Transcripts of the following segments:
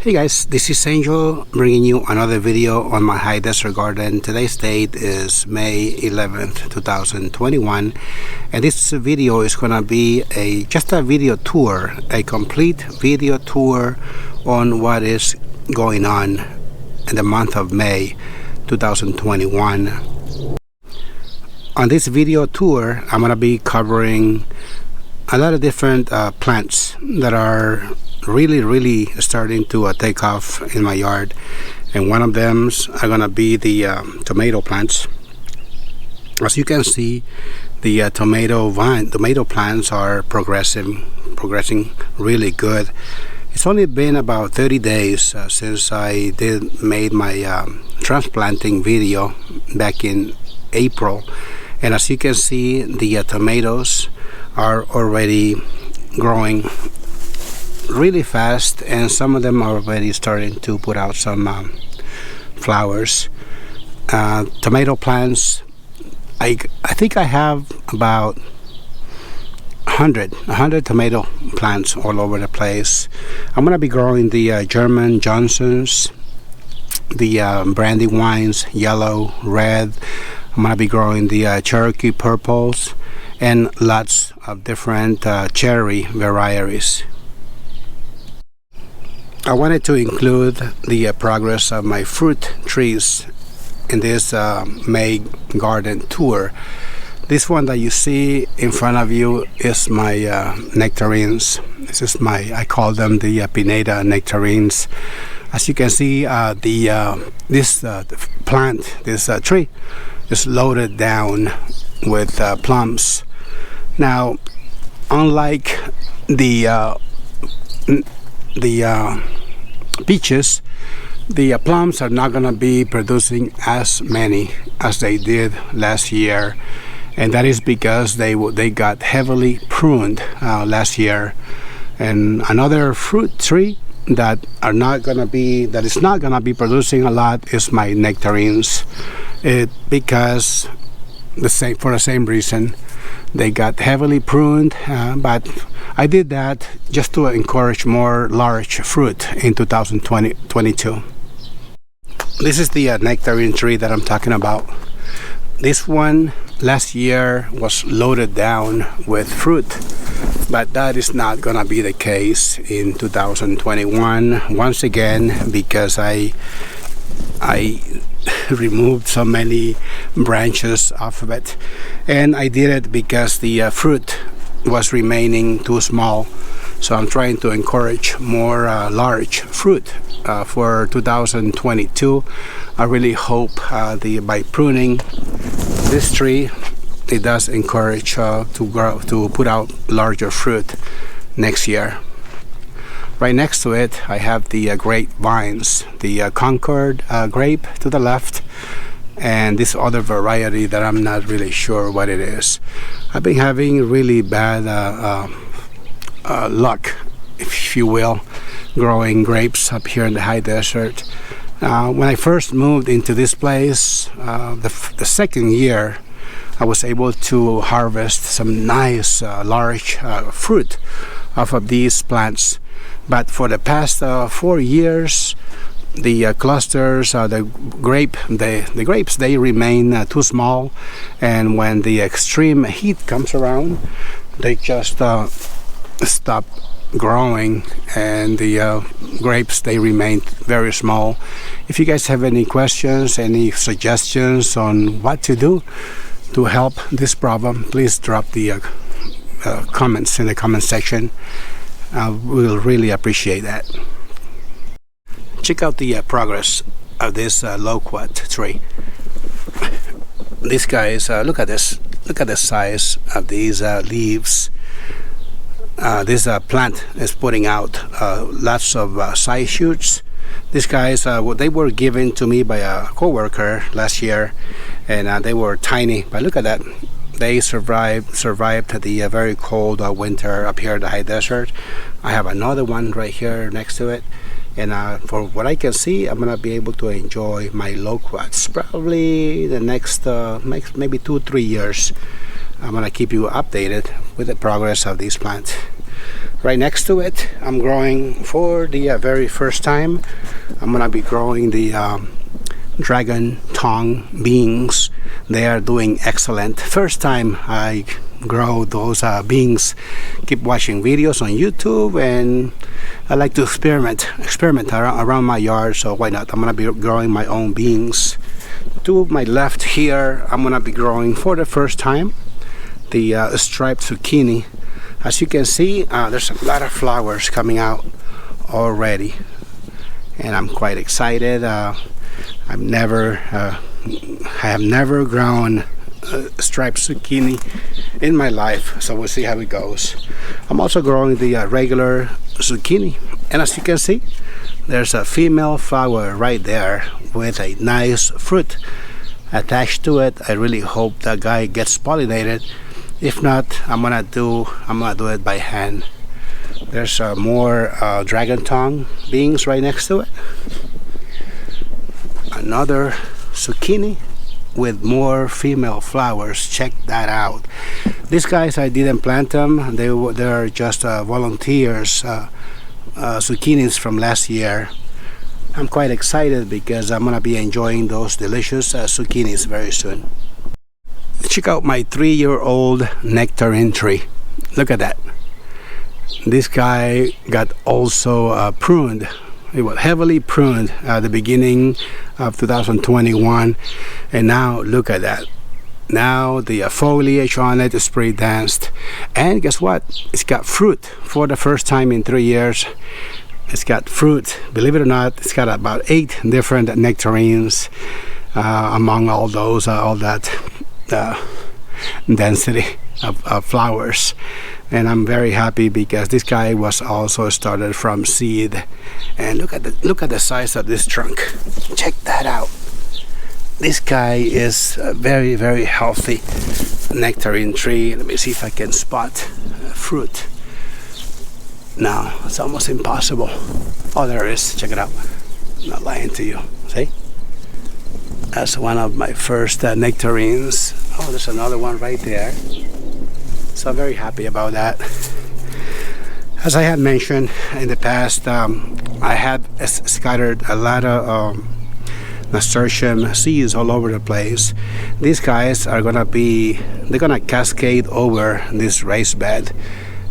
Hey guys, this is Angel bringing you another video on my high desert garden. Today's date is May 11th, 2021, and this video is gonna be just a video tour, a complete video tour on what is going on in the month of May 2021. On this video tour, I'm gonna be covering a lot of different plants that are really starting to take off in my yard, and one of them are gonna be the tomato plants. As you can see, the tomato plants are progressing really good. It's only been about 30 days since I made my transplanting video back in April, and as you can see, the tomatoes are already growing really fast, and some of them are already starting to put out some flowers. Tomato plants, I think I have about 100 tomato plants all over the place. I'm gonna be growing the German Johnsons, the Brandywines, yellow, red. I'm gonna be growing the Cherokee purples and lots of different cherry varieties. I wanted to include the progress of my fruit trees in this May garden tour. This one that you see in front of you is my nectarines. This is I call them the Pineda nectarines. As you can see, this plant, this tree, is loaded down with plums. Now, unlike the peaches, the plums are not going to be producing as many as they did last year, and that is because they got heavily pruned last year. And another fruit tree that is not going to be producing a lot is my nectarines, because for the same reason. They got heavily pruned, but I did that just to encourage more large fruit in 2022. This is the nectarine tree that I'm talking about. This one last year was loaded down with fruit, but that is not gonna be the case in 2021 once again, because I removed so many branches off of it, and I did it because the fruit was remaining too small. So I'm trying to encourage more large fruit for 2022. I really hope by pruning this tree, it does encourage to put out larger fruit next year. Right next to it, I have the grapevines, the Concord grape to the left, and this other variety that I'm not really sure what it is. I've been having really bad luck, if you will, growing grapes up here in the high desert. When I first moved into this place, the second year, I was able to harvest some nice large fruit off of these plants. But for the past 4 years, the clusters, the grapes, they remain too small, and when the extreme heat comes around, they just stop growing, and the grapes, they remain very small. If you guys have any questions, any suggestions on what to do to help this problem, please drop the comments in the comment section. We'll really appreciate that. Check out the progress of this loquat tree. These guys, look at this. Look at the size of these leaves. This plant is putting out lots of side shoots. These guys, they were given to me by a coworker last year, and they were tiny. But look at that. They survived the very cold winter up here in the high desert. I have another one right here next to it, and for what I can see, I'm gonna be able to enjoy my loquats probably the next maybe 2-3 years. I'm gonna keep you updated with the progress of these plants. Right next to it, I'm growing for the very first time. I'm gonna be growing the dragon tongue beans. They are doing excellent. First time I grow those beans. Keep watching videos on YouTube, and I like to experiment around my yard, so why not? I'm gonna be growing my own beans. To my left here, I'm gonna be growing for the first time the striped zucchini. As you can see, there's a lot of flowers coming out already, and I'm quite excited. I have never grown striped zucchini in my life, so we'll see how it goes. I'm also growing the regular zucchini, and as you can see, there's a female flower right there with a nice fruit attached to it. I really hope that guy gets pollinated. If not, I'm gonna do it by hand. There's more dragon tongue beans right next to it. Another zucchini with more female flowers. Check that out. These guys, I didn't plant them. They're just volunteers, zucchinis from last year. I'm quite excited because I'm gonna be enjoying those delicious zucchinis very soon. Check out my 3-year-old nectarine tree. Look at that. This guy got also pruned. It was heavily pruned at the beginning of 2021, and now look at that. Now the foliage on it is pretty dense, and guess what? It's got fruit for the first time in 3 years. It's got fruit. Believe it or not, it's got about 8 different nectarines among all those, all that density of flowers. And I'm very happy because this guy was also started from seed. And look at the size of this trunk. Check that out. This guy is a very, very healthy nectarine tree. Let me see if I can spot fruit. No, it's almost impossible. Oh, there it is. Check it out. I'm not lying to you. See? That's one of my first nectarines. Oh, there's another one right there. So I'm very happy about that. As I had mentioned in the past, I had scattered a lot of nasturtium seeds all over the place. These guys are they're gonna cascade over this raised bed,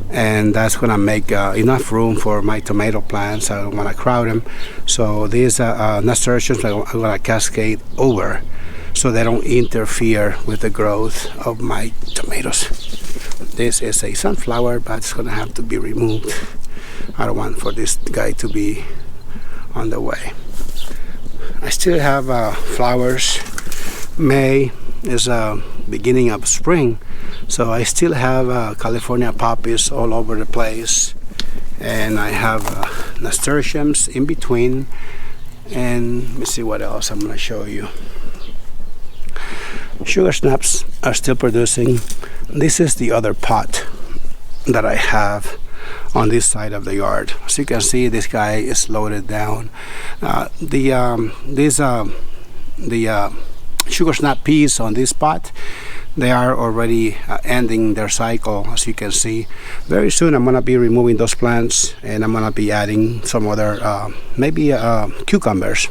and that's gonna make enough room for my tomato plants. I don't want to crowd them, so these nasturtiums are gonna cascade over so they don't interfere with the growth of my tomatoes. This is a sunflower, but it's gonna have to be removed. I don't want for this guy to be on the way. I still have flowers. May is beginning of spring, so I still have California poppies all over the place, and I have nasturtiums in between. And let me see what else I'm gonna show you. Sugar snaps are still producing. This is the other pot that I have on this side of the yard. As you can see, this guy is loaded down. The sugar snap peas on this pot, they are already ending their cycle. As you can see, very soon I'm gonna be removing those plants, and I'm gonna be adding some other maybe cucumbers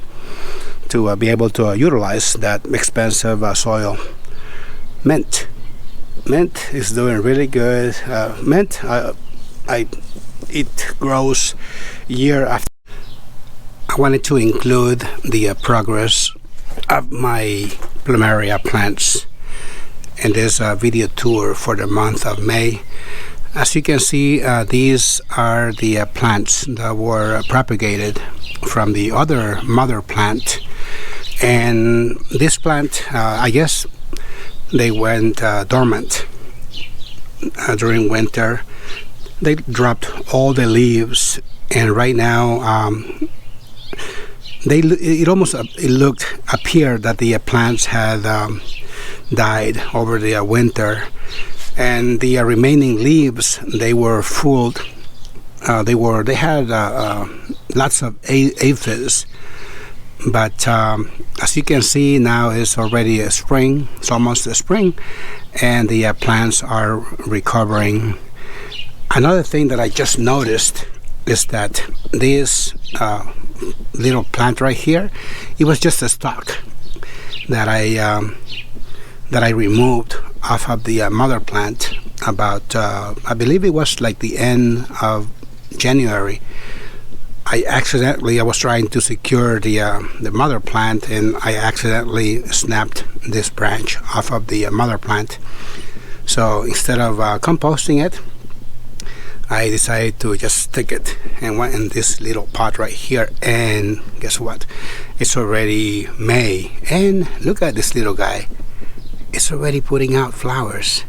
to be able to utilize that expensive soil. Mint is doing really good. Mint, it grows year after. I wanted to include the progress of my Plumeria plants in this video tour for the month of May. As you can see, these are the plants that were propagated from the other mother plant, and this plant, I guess they went dormant during winter. They dropped all the leaves, and right now it appeared that the plants had died over the winter, and the remaining leaves, they were full. They had lots of aphids, but as you can see now, it's already a spring. It's almost a spring, and the plants are recovering. Another thing that I just noticed is that this little plant right here, it was just a stalk that I removed off of the mother plant about I believe it was like the end of January. I was trying to secure the mother plant, and I accidentally snapped this branch off of the mother plant. So instead of composting it, I decided to just stick it and went in this little pot right here. And guess what? It's already May, and look at this little guy. It's already putting out flowers.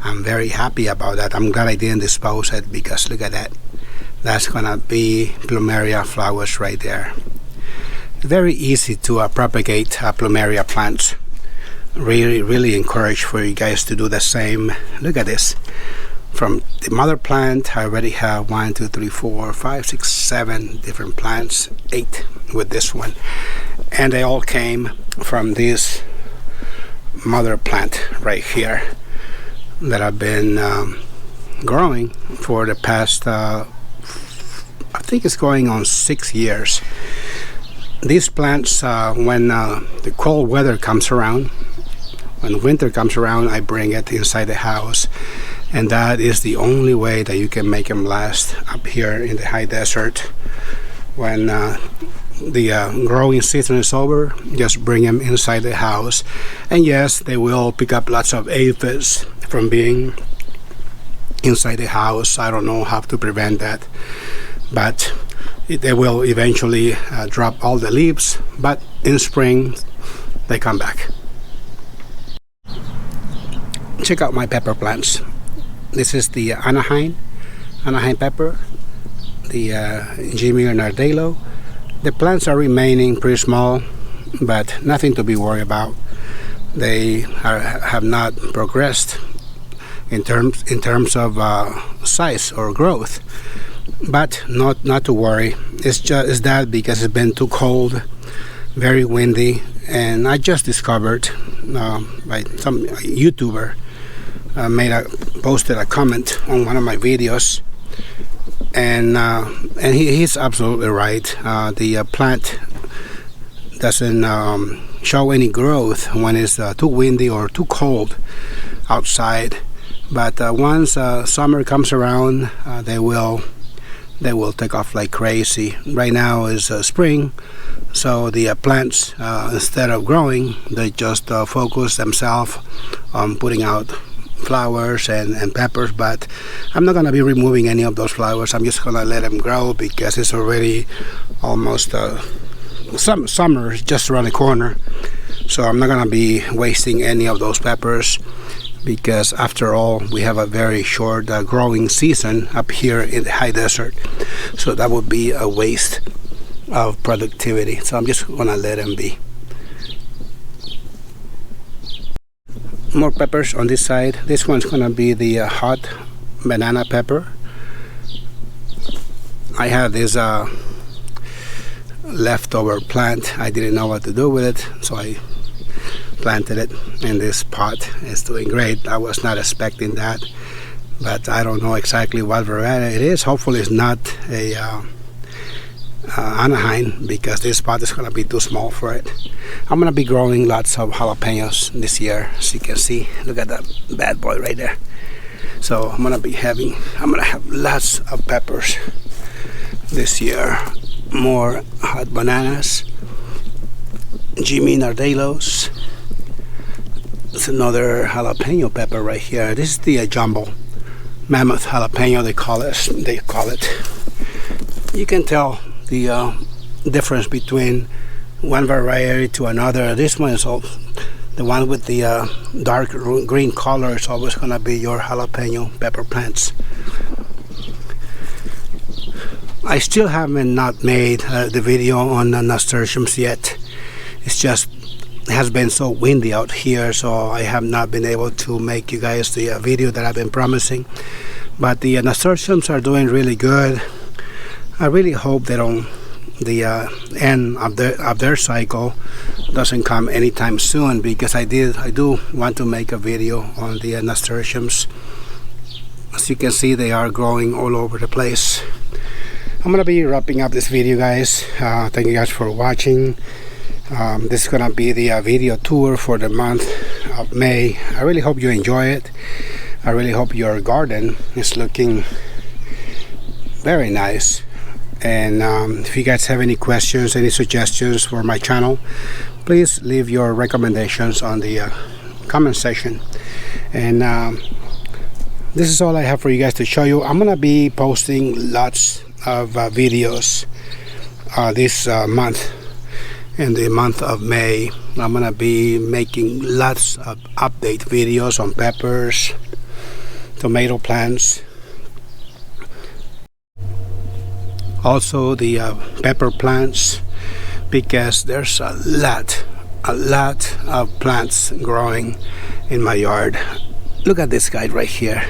I'm very happy about that. I'm glad I didn't dispose it, because look at that. That's gonna be Plumeria flowers right there. Very easy to propagate Plumeria plants. Really encourage for you guys to do the same. Look at this. From the mother plant, I already have 1, 2, 3, 4, 5, 6, 7 different plants, 8 with this one, and they all came from this mother plant right here that I've been growing for the past I think it's going on 6 years. These plants, when the cold weather comes around, when winter comes around, I bring it inside the house, and that is the only way that you can make them last up here in the high desert. When the growing season is over, just bring them inside the house, and yes, they will pick up lots of aphids from being inside the house. I don't know how to prevent that, but they will eventually drop all the leaves, but in spring they come back. Check out my pepper plants. This is the Anaheim pepper, the Jimmy Nardelo. The plants are remaining pretty small, but nothing to be worried about. They have not progressed in terms of size or growth, but not to worry. It's that because it's been too cold, very windy, and I just discovered by some YouTuber posted a comment on one of my videos, and he's absolutely right. The plant doesn't show any growth when it's too windy or too cold outside, but once summer comes around, they will take off like crazy. Right now is spring, so the plants, instead of growing, they just focus themselves on putting out flowers and peppers. But I'm not going to be removing any of those flowers. I'm just going to let them grow, because it's already almost summer is just around the corner. So I'm not going to be wasting any of those peppers, because after all, we have a very short growing season up here in the high desert. So that would be a waste of productivity. So I'm just going to let them be. More peppers on this side. This one's going to be the hot banana pepper. I have this leftover plant. I didn't know what to do with it, so I planted it in this pot. It's doing great. I was not expecting that, but I don't know exactly what variety it is. Hopefully it's not a Anaheim, because this pot is going to be too small for it. I'm going to be growing lots of jalapenos this year, as you can see. Look at that bad boy right there. So I'm going to have lots of peppers this year. More hot bananas, Jimmy Nardelos. It's another jalapeno pepper right here. This is the jumbo mammoth jalapeno, they call it. You can tell the difference between one variety to another. This one is the one with the dark green color. Is always going to be your jalapeno pepper plants. I still haven't not made the video on nasturtiums yet. It's just it has been so windy out here, so I have not been able to make you guys the video that I've been promising. But the nasturtiums are doing really good. I really hope they don't, the end of their cycle doesn't come anytime soon, because I do want to make a video on the nasturtiums As you can see, they are growing all over the place. I'm gonna be wrapping up this video, guys. Thank you guys for watching. This is gonna be the video tour for the month of May. I really hope you enjoy it. I really hope your garden is looking very nice. And if you guys have any questions, any suggestions for my channel, please leave your recommendations on the comment section. And this is all I have for you guys to show you. I'm gonna be posting lots of videos this month. In the month of May, I'm gonna be making lots of update videos on peppers, tomato plants, also the pepper plants, because there's a lot of plants growing in my yard. Look at this guy right here.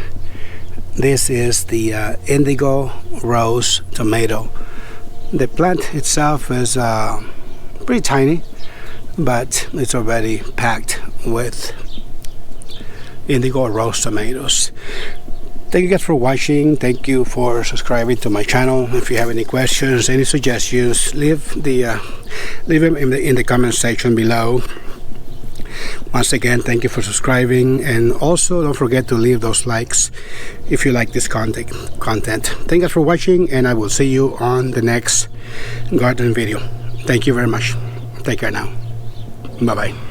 This is the indigo rose tomato. The plant itself is pretty tiny, but it's already packed with indigo rose tomatoes. Thank you guys for watching. Thank you for subscribing to my channel. If you have any questions, any suggestions, leave them in the comment section below. Once again, thank you for subscribing, and also don't forget to leave those likes if you like this content. Thank you guys for watching, and I will see you on the next garden video. Thank you very much. Take care now. Bye bye.